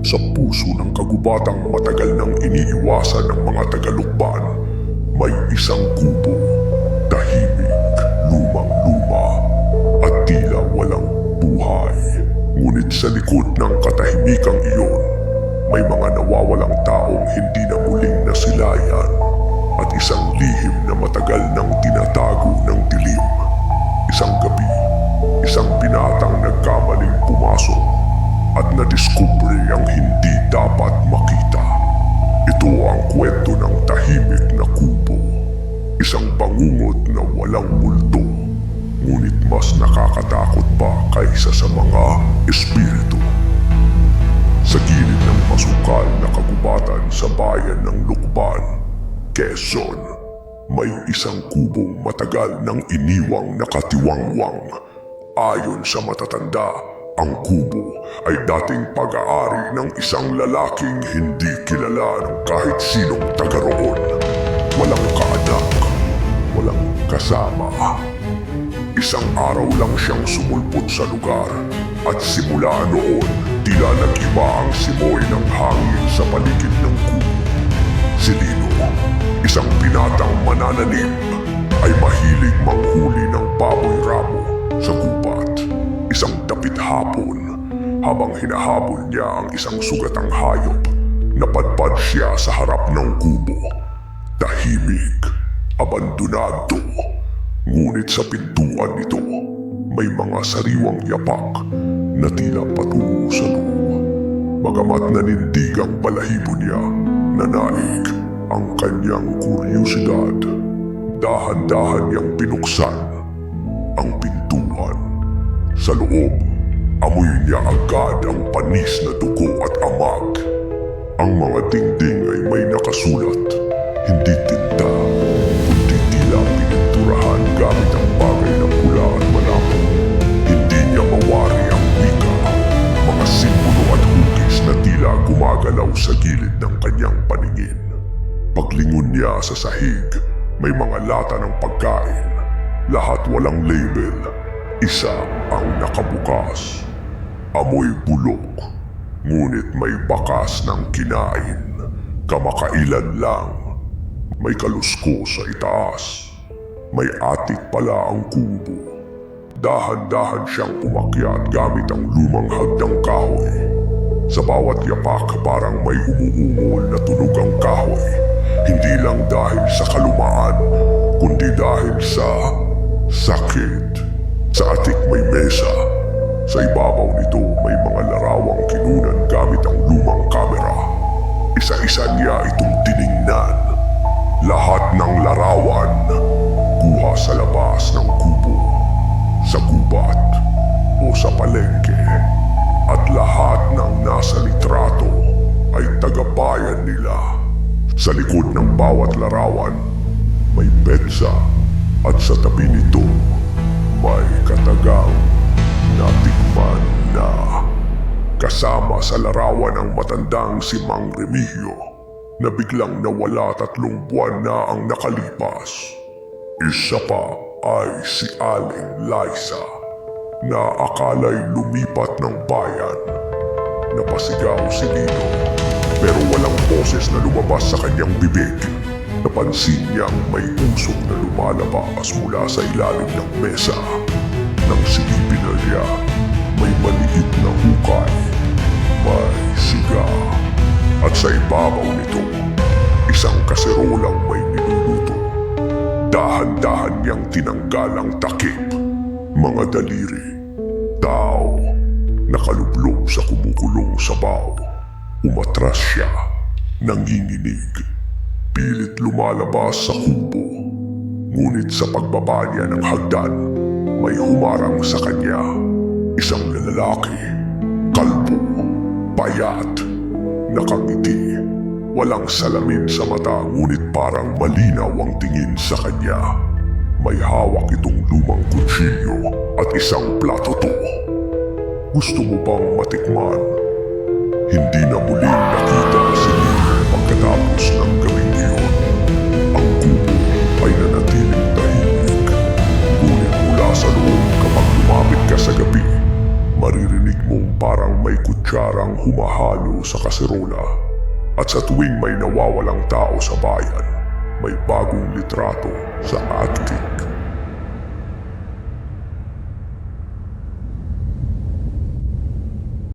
Sa puso ng kagubatang matagal nang iniiwasan ng mga tagalukban, may isang kubo, tahimik, lumang-luma, at tila walang buhay. Ngunit sa likod ng katahimikang iyon, may mga nawawalang taong hindi na muling nasilayan at isang lihim na matagal nang tinatago ng dilim. Isang gabi, isang binatang nagkamaling pumasok at nadiskubre ang hindi dapat makita. Ito ang kwento ng tahimik na kubo. Isang bangungot na walang multo, ngunit mas nakakatakot pa kaysa sa mga espiritu. Sa gilid ng masukal na kagubatan sa bayan ng Lukban, Quezon, may isang kubong matagal nang iniwang nakatiwangwang. Ayon sa matatanda, ang kubo ay dating pag-aari ng isang lalaking hindi kilala ng kahit sinong taga roon. Walang kaanak, walang kasama. Isang araw lang siyang sumulpot sa lugar at simula noon, tila nag-iba ang simoy ng hangin sa paligid ng kubo. Si Lino, isang binatang manananim, ay mahilig manghuli ng baboy ramo sa gubat. Isang dapit hapon, habang hinahabol niya ang isang sugatang hayop, napadpad siya sa harap ng kubo. Tahimik, abandonado. Ngunit sa pintuan nito, may mga sariwang yapak na tila patungo sa loob. Bagamat nanindig ang balahibo niya, nanaig ang kanyang kuryosidad. Dahan-dahan niyang pinuksan ang pintuan. Sa loob, amoy niya agad ang panis na dugo at amag. Ang mga dingding ay may nakasulat, hindi tinta, kundi tila pininturahan gamit ang bagay na pula at malabo. Hindi niya mawari ang wika, mga simbolo at hugis na tila gumagalaw sa gilid ng kanyang paningin. Paglingon niya sa sahig, may mga lata ng pagkain, lahat walang label. Isa ang nakabukas. Amoy bulok, ngunit may bakas ng kinain. Kamakailan lang. May kalusko sa itaas. May atik pala ang kubo. Dahan-dahan siyang umakyat gamit ang lumang hagdang kahoy. Sa bawat yapak parang may umuungol na tunog ang kahoy. Hindi lang dahil sa kalumaan, kundi dahil sa sakit. Sa atik may mesa. Sa ibabaw nito may mga larawang kinunan gamit ang lumang kamera. Isa-isa niya itong tiningnan. Lahat ng larawan kuha sa labas ng kubo, sa gubat o sa palengke. At lahat ng nasa litrato ay tagabayan nila. Sa likod ng bawat larawan may petsa at sa tabi nito may katagang natikman na. Kasama sa larawan ang matandang si Mang Remigio na biglang nawala 3 buwan na ang nakalipas. Isa pa ay si Aling Liza na akala'y lumipat ng bayan. Napasigaw si Lino pero walang boses na lumabas sa kanyang bibig. Napansin niyang may usok na lumalabas mula sa ilalim ng mesa. Nang silipin na niya, may maliit na hukay, may siga, at sa ibabaw nito, isang kaserolang may niluluto. Dahan-dahan niyang tinanggal ang takip, mga daliri, tao, nakalublob sa kumukulong sabaw. Umatras siya, nanginginig. Pilit lumalabas sa kubo, ngunit sa pagbaba niya ng hagdan, may humarang sa kanya. Isang lalaki, kalbo, payat, nakangiti. Walang salamin sa mata ngunit parang malinaw ang tingin sa kanya. May hawak itong lumang kutsilyo at isang plato to. Gusto mo bang matikman? Hindi na muling nakita si Lino pagkatapos ng gabing iyon. Ang kubo ay nanatiling tahimik. Ngunit mula sa loob kapag lumapit ka sa gabi, maririnig mong parang may kutsarang humahalo sa kaserola. At sa tuwing may nawawalang tao sa bayan, may bagong litrato sa atkit